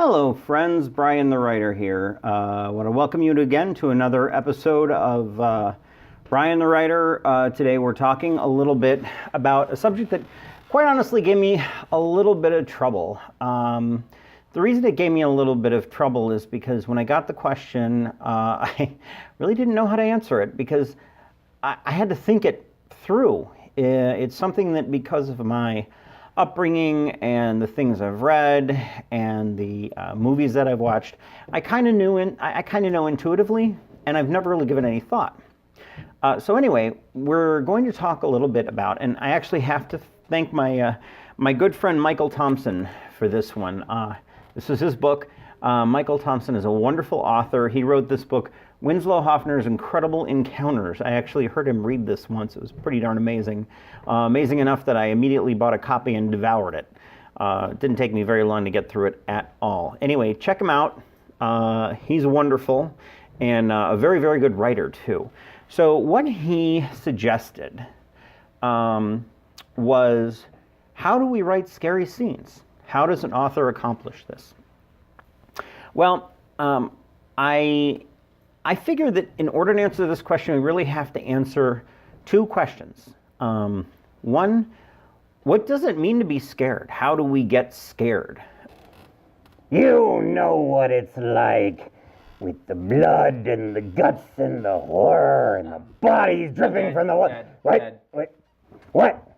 Hello, friends. Bryan the writer here. I want to welcome you again to another episode of Bryan the writer. Today we're talking a little bit about a subject that quite honestly gave me a little bit of trouble. The reason it gave me a little bit of trouble is because when I got the question, I really didn't know how to answer it because I had to think it through. It's something that because of my upbringing and the things I've read and the movies that I've watched, I kind of know intuitively, and I've never really given any thought. So anyway, we're going to talk a little bit about, and I actually have to thank my good friend Michael Thompson for this one. This is his book. Michael Thompson is a wonderful author. He wrote this book, Winslow Hoffner's Incredible Encounters. I actually heard him read this once. It was pretty darn amazing. Amazing enough that I immediately bought a copy and devoured it. It didn't take me very long to get through it at all. Anyway, check him out. He's wonderful and a very, very good writer too. So what he suggested was, how do we write scary scenes? How does an author accomplish this? Well, I figure that in order to answer this question, we really have to answer two questions. One, what does it mean to be scared? How do we get scared? You know what it's like, with the blood and the guts and the horror and the bodies dripping from the What?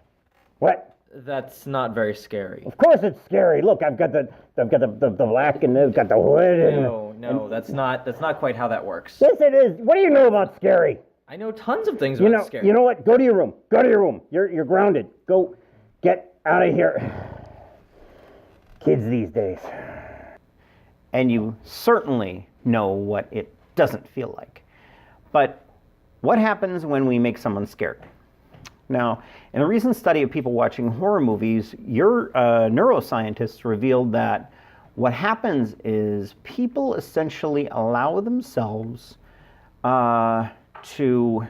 That's not very scary. Of course it's scary. Look, I've got the black and I've got the hood and No, that's not quite how that works. Yes, it is. What do you know about scary? I know tons of things about scary. You know what? Go to your room. Go to your room. You're grounded. Go get out of here. Kids these days. And you certainly know what it doesn't feel like. But what happens when we make someone scared? Now, in a recent study of people watching horror movies, your neuroscientists revealed that what happens is people essentially allow themselves to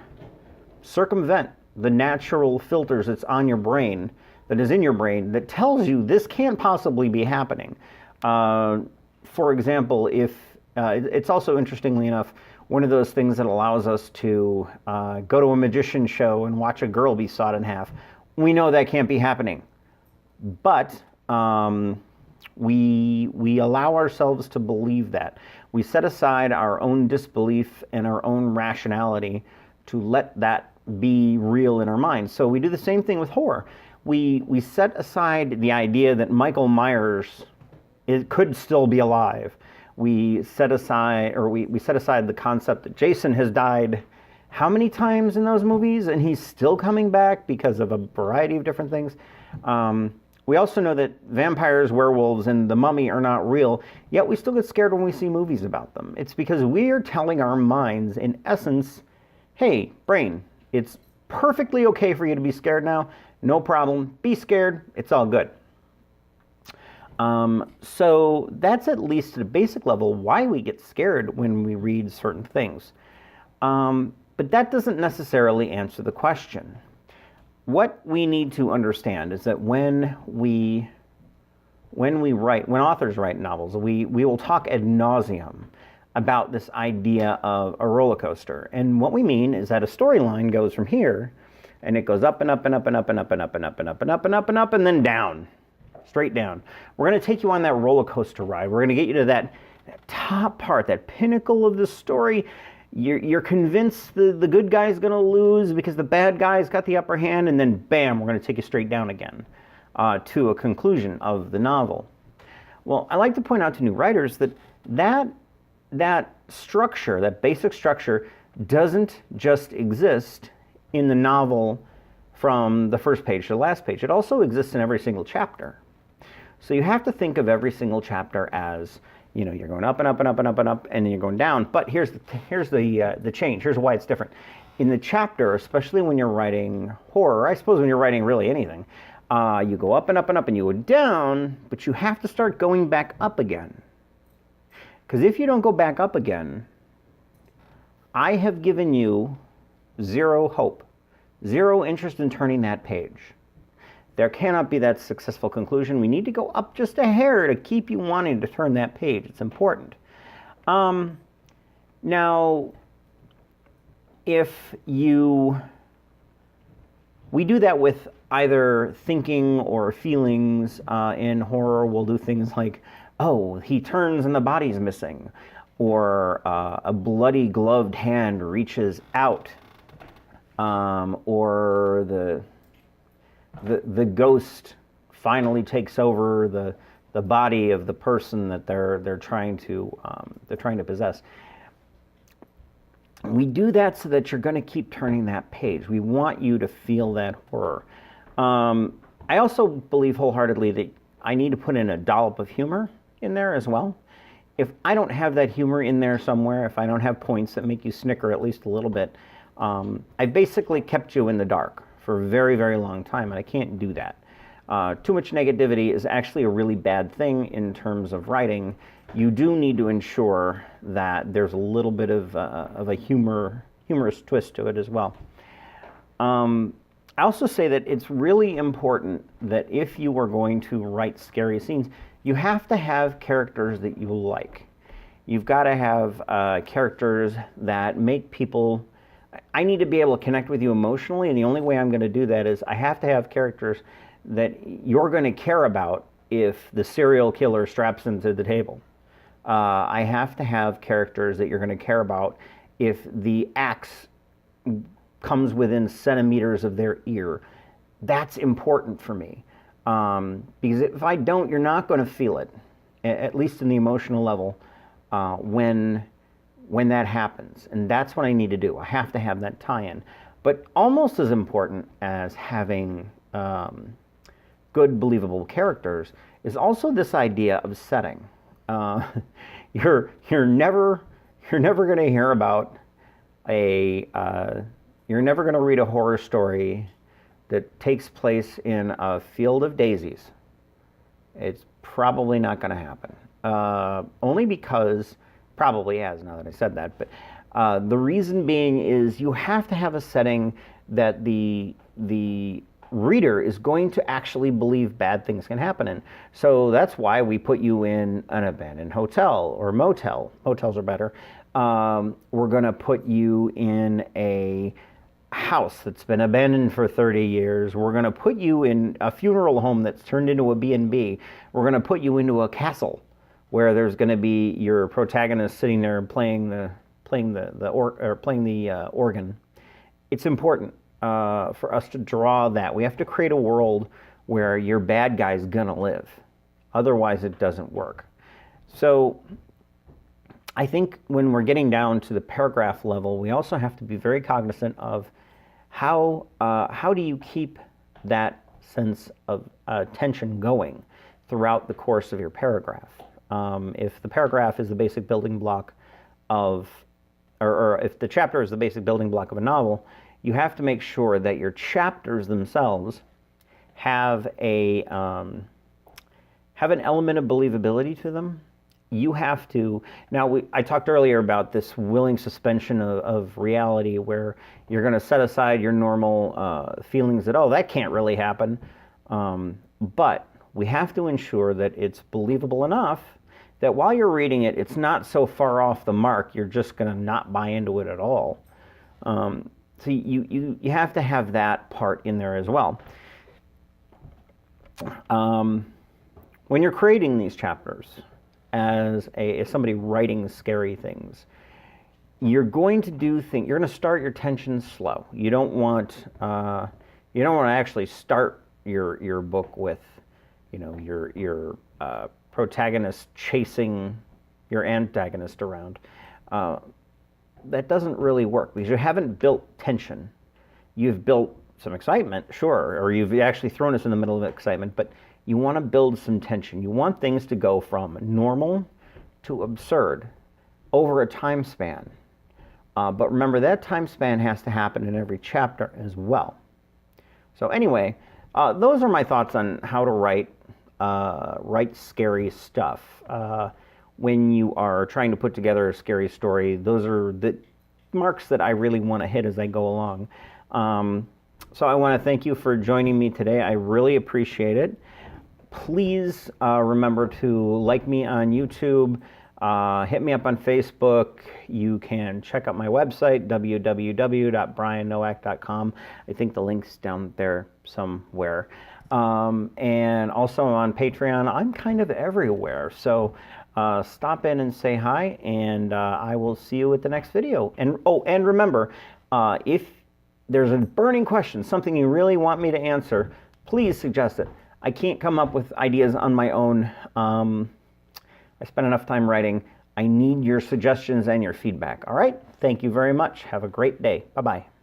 circumvent the natural filters that's on your brain, that is in your brain, that tells you this can't possibly be happening. For example, if it's also, interestingly enough, one of those things that allows us to go to a magician show and watch a girl be sawed in half. We know that can't be happening, but we allow ourselves to believe that. We set aside our own disbelief and our own rationality to let that be real in our minds. So we do the same thing with horror. We set aside the idea that Michael Myers could still be alive. We set aside the concept that Jason has died how many times in those movies and he's still coming back because of a variety of different things. We also know that vampires, werewolves, and the mummy are not real, yet we still get scared when we see movies about them. It's because we are telling our minds, in essence, hey, brain, it's perfectly okay for you to be scared now. No problem. Be scared. It's all good. So that's at least at a basic level why we get scared when we read certain things. But that doesn't necessarily answer the question. What we need to understand is that when authors write novels, we will talk ad nauseum about this idea of a roller coaster. And what we mean is that a storyline goes from here and it goes up and up and up and up and up and up and up and up and up and up and up and then down. Straight down. We're going to take you on that roller coaster ride. We're going to get you to that top part, that pinnacle of the story. You're convinced the good guy's going to lose because the bad guy's got the upper hand, and then bam, we're going to take you straight down again to a conclusion of the novel. Well, I like to point out to new writers that structure, that basic structure, doesn't just exist in the novel from the first page to the last page. It also exists in every single chapter. So you have to think of every single chapter as, you're going up and up and up and up and up, and then you're going down. But here's the change. Here's why it's different. In the chapter, especially when you're writing horror, I suppose when you're writing really anything, you go up and up and up and you go down, but you have to start going back up again. Because if you don't go back up again, I have given you zero hope, zero interest in turning that page. there cannot be that successful conclusion. We need to go up just a hair to keep you wanting to turn that page. It's important. Now, we do that with either thinking or feelings. In horror, we'll do things like, oh, he turns and the body's missing, or a bloody gloved hand reaches out, or the ghost finally takes over the body of the person that they're trying to possess. We do that so that you're going to keep turning that page. We want you to feel that horror. I also believe wholeheartedly that I need to put in a dollop of humor in there as well. If I don't have that humor in there somewhere, if I don't have points that make you snicker at least a little bit, I basically kept you in the dark for a very, very long time, and I can't do that. Too much negativity is actually a really bad thing in terms of writing. You do need to ensure that there's a little bit of a humorous twist to it as well. I also say that it's really important that if you are going to write scary scenes, you have to have characters that you like. You've got to have characters that make people... I need to be able to connect with you emotionally, and the only way I'm going to do that is I have to have characters that you're going to care about if the serial killer straps them to the table. I have to have characters that you're going to care about if the axe comes within centimeters of their ear. That's important for me. Because if I don't, you're not going to feel it, at least in the emotional level, when that happens. And that's what I need to do. I have to have that tie-in. But almost as important as having good, believable characters is also this idea of setting. You're never going to hear about you're never going to read a horror story that takes place in a field of daisies. It's probably not going to happen. Only because, probably has now that I said that, but the reason being is you have to have a setting that the reader is going to actually believe bad things can happen in. So that's why we put you in an abandoned hotel or motel. Motels are better. We're going to put you in a house that's been abandoned for 30 years. We're going to put you in a funeral home that's turned into a B&B. We're going to put you into a castle where there's going to be your protagonist sitting there playing the organ. It's important for us to draw that. We have to create a world where your bad guy's gonna live. Otherwise, it doesn't work. So I think when we're getting down to the paragraph level, we also have to be very cognizant of how do you keep that sense of tension going throughout the course of your paragraph. If the paragraph is the basic building block of, or if the chapter is the basic building block of a novel, you have to make sure that your chapters themselves have an element of believability to them. You have to, I talked earlier about this willing suspension of reality where you're going to set aside your normal feelings that, oh, that can't really happen. But we have to ensure that it's believable enough that while you're reading it, it's not so far off the mark, you're just going to not buy into it at all. So you have to have that part in there as well. When you're creating these chapters, as somebody writing scary things, you're going to start your tension slow. You don't want to actually start your book with, your protagonist chasing your antagonist around. That doesn't really work because you haven't built tension. You've built some excitement, sure, or you've actually thrown us in the middle of excitement, but you want to build some tension. You want things to go from normal to absurd over a time span. But remember, that time span has to happen in every chapter as well. So anyway, those are my thoughts on how to write scary stuff. When you are trying to put together a scary story, those are the marks that I really want to hit as I go along. So I want to thank you for joining me today. I really appreciate it. Please remember to like me on YouTube, hit me up on Facebook. You can check out my website, www.briannowak.com. I think the link's down there somewhere. And also on Patreon. I'm kind of everywhere. So stop in and say hi, and I will see you at the next video. And and remember, if there's a burning question, something you really want me to answer, please suggest it. I can't come up with ideas on my own. I spent enough time writing. I need your suggestions and your feedback. All right? Thank you very much. Have a great day. Bye-bye.